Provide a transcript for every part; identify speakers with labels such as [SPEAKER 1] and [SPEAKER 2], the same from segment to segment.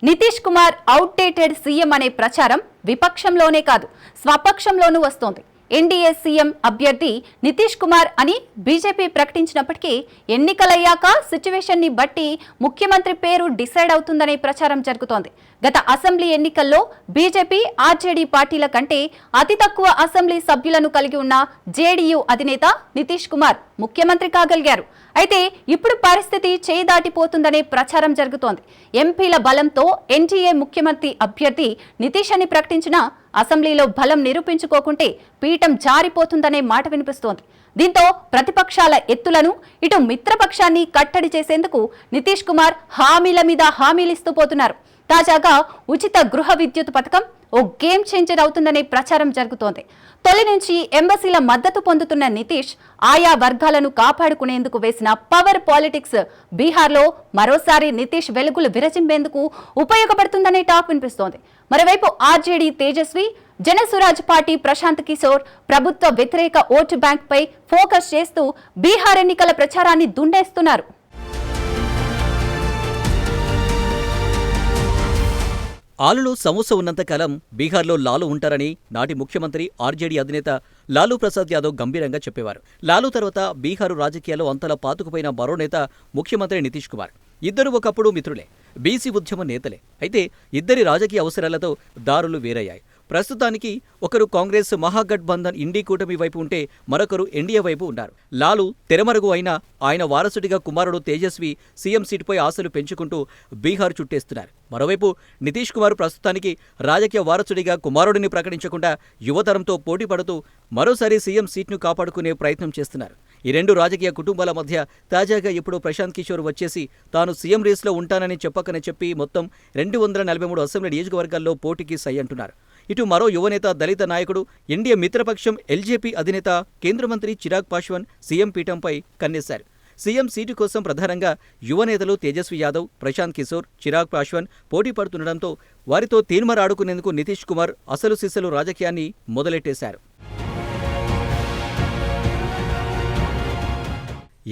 [SPEAKER 1] Nitish Kumar outdated CM అనే ప్రచారం విపక్షంలోనే కాదు స్వపక్షంలోనూ వస్తోంది. ఎన్డీఏ సీఎం అభ్యర్థి నితీష్ కుమార్ అని బీజేపీ ప్రకటించినప్పటికీ ఎన్నికలయ్యాక సిచ్యువేషన్ ని బట్టి ముఖ్యమంత్రి పేరు డిసైడ్ అవుతుందనే ప్రచారం జరుగుతోంది. గత అసెంబ్లీ ఎన్నికల్లో బీజేపీ ఆర్జేడీ పార్టీల కంటే అతి తక్కువ అసెంబ్లీ సభ్యులను కలిగి ఉన్న జేడీయూ అధినేత నితీష్ కుమార్ ముఖ్యమంత్రి కాగలిగారు. అయితే ఇప్పుడు పరిస్థితి చేయి దాటిపోతుందనే ప్రచారం జరుగుతోంది. ఎంపీల బలంతో ఎన్డీఏ ముఖ్యమంత్రి అభ్యర్థి నితీష్ అని ప్రకటించిన అసెంబ్లీలో బలం నిరూపించుకోకుంటే పీఠం జారిపోతుందనే మాట వినిపిస్తోంది. దీంతో ప్రతిపక్షాల ఎత్తులను ఇటు మిత్రపక్షాన్ని కట్టడి చేసేందుకు నితీష్ కుమార్ హామీల మీద హామీలిస్తూ పోతున్నారు. తాజాగా ఉచిత గృహ విద్యుత్ పథకం ఓ గేమ్ చేంజర్ అవుతుందనే ప్రచారం జరుగుతోంది. తొలి నుంచి ఎంబసీల మద్దతు పొందుతున్న నితీష్ ఆయా వర్గాలను కాపాడుకునేందుకు వేసిన పవర్ పాలిటిక్స్ బీహార్లో మరోసారి నితీష్ వెలుగులు విరజింపేందుకు ఉపయోగపడుతుందనే టాక్ వినిపిస్తోంది. మరోవైపు ఆర్జేడీ తేజస్వి, జనసురాజ్ పార్టీ ప్రశాంత్ కిషోర్ ప్రభుత్వ వ్యతిరేక ఓటు బ్యాంక్ పై ఫోకస్ చేస్తూ బీహార్ ఎన్నికల ప్రచారాన్ని దుండేస్తున్నారు.
[SPEAKER 2] ఆలులో సమోసా ఉన్నంతకాలం బీహార్లో లాలు ఉంటారని నాటి ముఖ్యమంత్రి ఆర్జేడీ అధినేత లాలూ ప్రసాద్ యాదవ్ గంభీరంగా చెప్పేవారు. లాలూ తర్వాత బీహారు రాజకీయాల్లో అంతలా పాతుకుపోయిన మరో నేత ముఖ్యమంత్రి నితీష్ కుమార్. ఇద్దరు ఒకప్పుడు మిత్రులే, బీసీ ఉద్యమ నేతలే. అయితే ఇద్దరి రాజకీయ అవసరాలతో దారులు వేరయ్యాయి. ప్రస్తుతానికి ఒకరు కాంగ్రెస్ మహాగఠబంధన్ ఇండీ కూటమి వైపు ఉంటే మరొకరు ఎన్డీఏ వైపు ఉన్నారు. లాలూ తెరమరుగు అయినా ఆయన వారసుడిగా కుమారుడు తేజస్వి సీఎం సీటుపై ఆశలు పెంచుకుంటూ బీహార్ చుట్టేస్తున్నారు. మరోవైపు నితీష్ కుమార్ ప్రస్తుతానికి రాజకీయ వారసుడిగా కుమారుడిని ప్రకటించకుండా యువతరంతో పోటీ పడుతూ మరోసారి సీఎం సీట్ను కాపాడుకునే ప్రయత్నం చేస్తున్నారు. ఈ రెండు రాజకీయ కుటుంబాల మధ్య తాజాగా ఇప్పుడు ప్రశాంత్ కిషోర్ వచ్చేసి తాను సీఎం రేస్లో ఉంటానని చెప్పకనే చెప్పి మొత్తం 243 అసెంబ్లీ నియోజకవర్గాల్లో పోటీకి సై అంటున్నారు. ఇటు మరో యువనేత, దళిత నాయకుడు, ఎన్డీఏ మిత్రపక్షం ఎల్జేపీ అధినేత, కేంద్ర మంత్రి చిరాగ్ పాశ్వాన్ సీఎం పీఠంపై కన్నేశారు. సీఎం సీటు కోసం ప్రధానంగా యువనేతలు తేజస్వి యాదవ్, ప్రశాంత్ కిషోర్, చిరాగ్ పాశ్వాన్ పోటీ పడుతుండటంతో వారితో తీన్మరాడుకునేందుకు నితీష్ కుమార్ అసలు సిసలు రాజకీయాన్ని మొదలెట్టేశారు.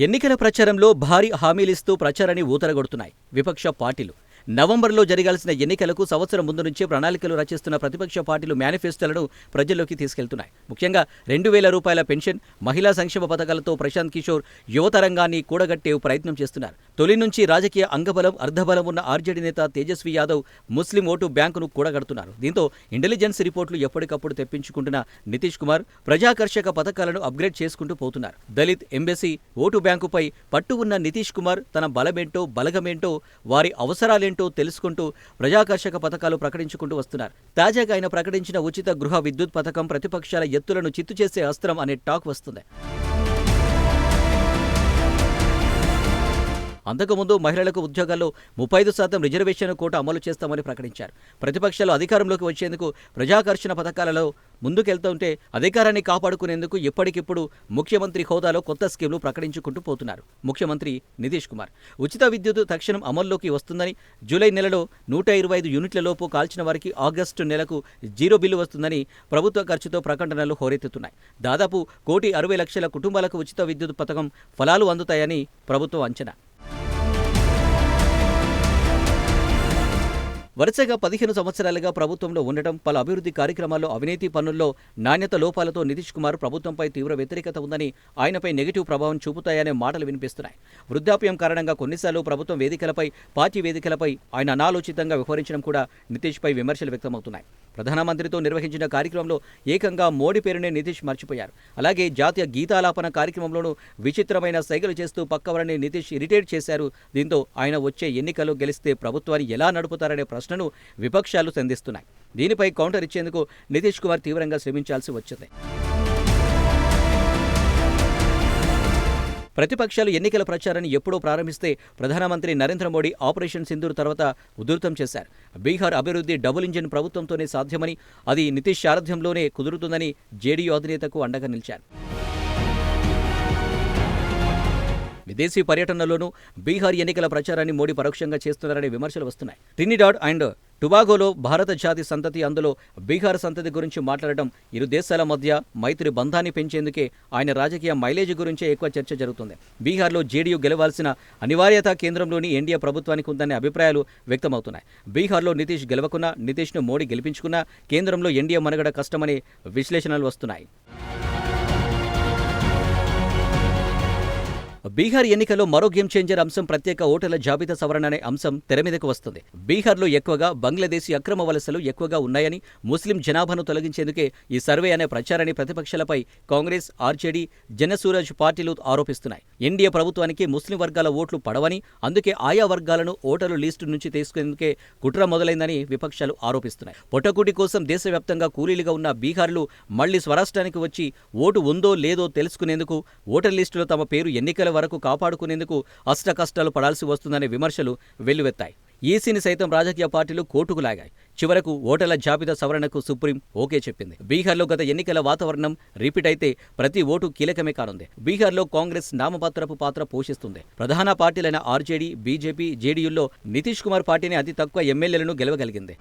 [SPEAKER 2] ఎన్నికల ప్రచారంలో భారీ హామీలిస్తూ ప్రచారాన్ని ఊతరగొడుతున్నాయి విపక్ష పార్టీలు. నవంబర్లో జరగాల్సిన ఎన్నికలకు సంవత్సరం ముందు నుంచే ప్రణాళికలు రచిస్తున్న ప్రతిపక్ష పార్టీలు మేనిఫెస్టోలను ప్రజల్లోకి తీసుకెళ్తున్నాయి. ముఖ్యంగా 2000 రూపాయల పెన్షన్, మహిళా సంక్షేమ పథకాలతో ప్రశాంత్ కిషోర్ యువతరంగాన్ని కూడగట్టే ప్రయత్నం చేస్తున్నారు. తొలి నుంచి రాజకీయ అంగబలం, అర్ధబలం ఉన్న ఆర్జేడీ నేత తేజస్వి యాదవ్ ముస్లిం ఓటు బ్యాంకును కూడగడుతున్నారు. దీంతో ఇంటెలిజెన్స్ రిపోర్టులు ఎప్పటికప్పుడు తెప్పించుకుంటున్న నితీష్ కుమార్ ప్రజాకర్షక పథకాలను అప్గ్రేడ్ చేసుకుంటూ పోతున్నారు. దళిత్, ఎంబసీ, ఓటు బ్యాంకుపై పట్టు ఉన్న నితీష్ కుమార్ తన బలమేంటో, బలగమేంటో, వారి అవసరాలేంటో తెలుసుకుంటూ ప్రజాకర్షక పథకాలు ప్రకటించుకుంటూ వస్తున్నారు. తాజాగా ఆయన ప్రకటించిన ఉచిత గృహ విద్యుత్ పథకం ప్రతిపక్షాల ఎత్తులను చిత్తు చేసే అస్త్రం అనే టాక్ వస్తుంది. అంతకుముందు మహిళలకు ఉద్యోగాల్లో 35% రిజర్వేషన్ కోటా అమలు చేస్తామని ప్రకటించారు. ప్రతిపక్షాలు అధికారంలోకి వచ్చేందుకు ప్రజాకర్షణ పథకాలలో ముందుకెళ్తుంటే అధికారాన్ని కాపాడుకునేందుకు ఎప్పటికిప్పుడు ముఖ్యమంత్రి హోదాలో కొత్త స్కీమ్లు ప్రకటించుకుంటూ పోతున్నారు ముఖ్యమంత్రి నితీష్ కుమార్. ఉచిత విద్యుత్ తక్షణం అమల్లోకి వస్తుందని, జూలై నెలలో 125 యూనిట్లలోపు కాల్చిన వారికి ఆగస్టు నెలకు 0 బిల్లు వస్తుందని ప్రభుత్వ ఖర్చుతో ప్రకటనలు హోరెత్తుతున్నాయి. దాదాపు 1,60,00,000 కుటుంబాలకు ఉచిత విద్యుత్ పథకం ఫలాలు అందుతాయని ప్రభుత్వం అంచనా. వరుసగా 15 సంవత్సరాలుగా ప్రభుత్వంలో ఉండటం, పలు అభివృద్ధి కార్యక్రమాల్లో అవినీతి, పన్నుల్లో నాణ్యత లోపాలతో నితీష్ కుమార్ ప్రభుత్వంపై తీవ్ర వ్యతిరేకత ఉందని, ఆయనపై నెగిటివ్ ప్రభావం చూపుతాయనే మాటలు వినిపిస్తున్నాయి. వృద్ధాప్యం కారణంగా కొన్నిసార్లు ప్రభుత్వం వేదికలపై, పార్టీ వేదికలపై ఆయన అనాలోచితంగా వ్యవహరించడం కూడా నితీష్పై విమర్శలు వ్యక్తమవుతున్నాయి. ప్రధానమంత్రితో నిర్వహించిన కార్యక్రమంలో ఏకంగా మోడీ పేరునే నితీష్ మర్చిపోయారు. అలాగే జాతీయ గీతాలాపన కార్యక్రమంలోనూ విచిత్రమైన సైగలు చేస్తూ పక్కవరని నితీష్ ఇరిటేట్ చేశారు. దీంతో ఆయన వచ్చే ఎన్నికల్లో గెలిస్తే ప్రభుత్వాన్ని ఎలా నడుపుతారనే ప్రశ్నను విపక్షాలు సంధిస్తున్నాయి. దీనిపై కౌంటర్ ఇచ్చేందుకు నితీష్ కుమార్ తీవ్రంగా శ్రమించాల్సి వచ్చింది. ప్రతిపక్షాలు ఎన్నికల ప్రచారాన్ని ఎప్పుడో ప్రారంభిస్తే ప్రధానమంత్రి నరేంద్ర మోడీ ఆపరేషన్ సింధూర్ తర్వాత ఉధృతం చేశారు. బీహార్ అభివృద్ధి డబుల్ ఇంజిన్ ప్రభుత్వంతోనే సాధ్యమని, అది నితీష్ సారథ్యంలోనే కుదురుతుందని జేడీయూ అధినేతకు అండగా నిలిచారు. విదేశీ పర్యటనలోనూ బీహార్ ఎన్నికల ప్రచారాన్ని మోడీ పరోక్షంగా చేస్తున్నారనే విమర్శలు వస్తున్నాయి. ట్రినిడాడ్ అండ్ టుబాగోలో భారత జాతి సంతతి, అందులో బీహార్ సంతతి గురించి మాట్లాడడం ఇరు దేశాల మధ్య మైత్రి బంధాన్ని పెంచేందుకే ఆయన రాజకీయ మైలేజ్ గురించే ఎక్కువ చర్చ జరుగుతుంది. బీహార్లో జేడీయూ గెలవాల్సిన అనివార్యత కేంద్రంలోని ఎన్డీఏ ప్రభుత్వానికి ఉందనే అభిప్రాయాలు వ్యక్తమవుతున్నాయి. బీహార్లో నితీష్ గెలవకున్నా, నితీష్ను మోడీ గెలిపించుకున్నా కేంద్రంలో ఎన్డీఏ మనుగడ కష్టమనే విశ్లేషణలు వస్తున్నాయి. బీహార్ ఎన్నికల్లో మరో గేమ్ చేంజర్ అంశం ప్రత్యేక ఓటర్ల జాబితా సవరణ అనే అంశం తెరమీదకు వస్తుంది. బీహార్లో ఎక్కువగా బంగ్లాదేశీ అక్రమ వలసలు ఎక్కువగా ఉన్నాయని, ముస్లిం జనాభాను తొలగించేందుకే ఈ సర్వే అనే ప్రచారాన్ని ప్రతిపక్షాలపై కాంగ్రెస్, ఆర్జేడీ, జనసూరజ్ పార్టీలు ఆరోపిస్తున్నాయి. ఎన్డీఏ ప్రభుత్వానికి ముస్లిం వర్గాల ఓట్లు పడవని, అందుకే ఆయా వర్గాలను ఓటర్ల లిస్టు నుంచి తీసుకునేందుకే కుట్ర మొదలైందని విపక్షాలు ఆరోపిస్తున్నాయి. పొట్టకూటి కోసం దేశవ్యాప్తంగా కూలీలుగా ఉన్న బీహార్లు మళ్లీ స్వరాష్ట్రానికి వచ్చి ఓటు ఉందో లేదో తెలుసుకునేందుకు, ఓటర్ లిస్టులో తమ పేరు ఎన్నికల వరకు కాపాడుకునేందుకు అష్టకష్టాలు పడాల్సి వస్తుందనే విమర్శలు వెల్లువెత్తాయి. ఈసీని సైతం రాజకీయ పార్టీలు కోర్టుకు లాగాయి. చివరకు ఓటర్ల జాబితా సవరణకు సుప్రీం ఓకే చెప్పింది. బీహార్లో గత ఎన్నికల వాతావరణం రిపీట్ అయితే ప్రతి ఓటు కీలకమే కానుంది. బీహార్లో కాంగ్రెస్ నామమాత్రపు పాత్ర పోషిస్తుంది. ప్రధాన పార్టీలైన ఆర్జేడీ, బీజేపీ, జేడీయూల్లో నితీష్ కుమార్ పార్టీని అతి తక్కువ ఎమ్మెల్యేలను గెలవగలిగింది.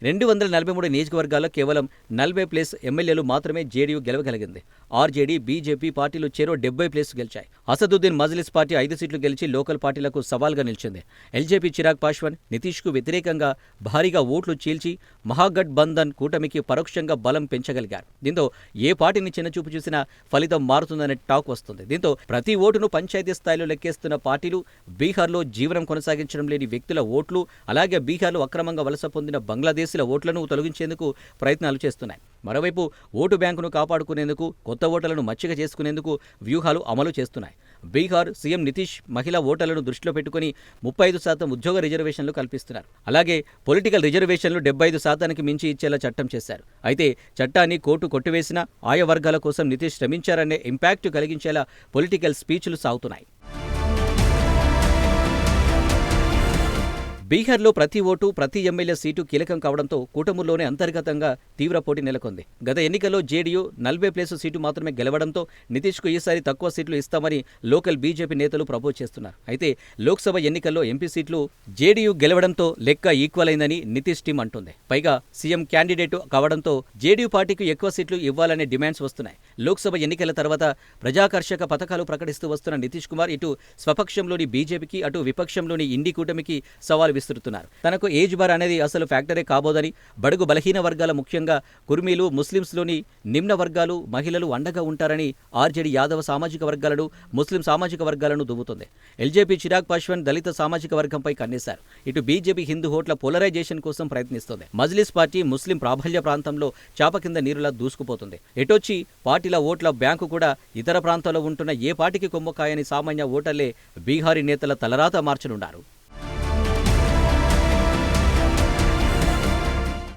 [SPEAKER 2] 243 నియోజకవర్గాల్లో కేవలం 40+ ఎమ్మెల్యేలు మాత్రమే జేడీయూ గెలవగలిగింది. ఆర్జేడీ, బీజేపీ పార్టీలు చెరో 70+ గెలిచాయి. అసదుద్దీన్ మజ్లిస్ పార్టీ 5 సీట్లు గెలిచి లోకల్ పార్టీలకు సవాల్గా నిలిచింది. ఎల్జేపీ చిరాగ్ పాశ్వాన్ నితీష్కు వ్యతిరేకంగా భారీగా ఓట్లు చీల్చి మహాగఠ్ బంధన్ కూటమికి పరోక్షంగా బలం పెంచగలిగారు. దీంతో ఏ పార్టీని చిన్నచూపు చూసినా ఫలితం మారుతుందనే టాక్ వస్తుంది. దీంతో ప్రతి ఓటును పంచాయతీ స్థాయిలో లెక్కేస్తున్న పార్టీలు బీహార్లో జీవనం కొనసాగించడం లేని వ్యక్తుల ఓట్లు, అలాగే బీహార్లో అక్రమంగా వలస పొందిన బంగ్లాదేశ్ ఓట్లను తొలగించేందుకు ప్రయత్నాలు చేస్తున్నాయి. మరోవైపు ఓటు బ్యాంకును కాపాడుకునేందుకు, కొత్త ఓటర్లను మచ్చిక చేసుకునేందుకు వ్యూహాలు అమలు చేస్తున్నాయి. బీహార్ సీఎం నితీష్ మహిళా ఓటర్లను దృష్టిలో పెట్టుకుని 35% ఉద్యోగ రిజర్వేషన్లు కల్పిస్తున్నారు. అలాగే పొలిటికల్ రిజర్వేషన్లు 75% మించి ఇచ్చేలా చట్టం చేశారు. అయితే చట్టాన్ని కోర్టు కొట్టివేసినా ఆయా వర్గాల కోసం నితీష్ శ్రమించారనే ఇంపాక్ట్ కలిగించేలా పొలిటికల్ స్పీచ్లు సాగుతున్నాయి. బీహార్లో ప్రతి ఓటు, ప్రతి ఎమ్మెల్యే సీటు కీలకం కావడంతో కూటముల్లోనే అంతర్గతంగా తీవ్ర పోటీ నెలకొంది. గత ఎన్నికల్లో జేడీయూ 40+ సీటు మాత్రమే గెలవడంతో నితీష్కు ఈసారి తక్కువ సీట్లు ఇస్తామని లోకల్ బీజేపీ నేతలు ప్రపోజ్ చేస్తున్నారు. అయితే లోక్సభ ఎన్నికల్లో ఎంపీ సీట్లు జేడీయూ గెలవడంతో లెక్క ఈక్వల్ అయిందని నితీష్ టీం అంటుంది. పైగా సీఎం క్యాండిడేట్ కావడంతో జేడీయూ పార్టీకి ఎక్కువ సీట్లు ఇవ్వాలనే డిమాండ్స్ వస్తున్నాయి. లోక్సభ ఎన్నికల తర్వాత ప్రజాకర్షక పథకాలు ప్రకటిస్తూ వస్తున్న నితీష్ కుమార్ ఇటు స్వపక్షంలోని బీజేపీకి, అటు విపక్షంలోని ఇండి కూటమికి సవాల్ విస్తున్నారు. తనకు ఏజ్ బార్ అనేది అసలు ఫ్యాక్టరే కాబోదని, బడుగు బలహీన వర్గాల ముఖ్యంగా కుర్మీలు, ముస్లింస్లోని నిమ్న వర్గాలు, మహిళలు అండగా ఉంటారని ఆర్జేడీ యాదవ సామాజిక వర్గాలను, ముస్లిం సామాజిక వర్గాలను దువ్వుతుంది. ఎల్జేపీ చిరాగ్ పాశ్వాన్ దళిత సామాజిక వర్గంపై కన్నేశారు. ఇటు బీజేపీ హిందూ ఓట్ల పోలరైజేషన్ కోసం ప్రయత్నిస్తోంది. మజ్లిస్ పార్టీ ముస్లిం ప్రాబల్య ప్రాంతంలో చాప కింద నీరులా దూసుకుపోతుంది. ఎటొచ్చి పార్టీల ఓట్ల బ్యాంకు కూడా ఇతర ప్రాంతాల్లో ఉంటున్న ఏ పార్టీకి కొమ్మకాయని సామాన్య ఓటర్లే బీహారీ నేతల తలరాత మార్చనున్నారు.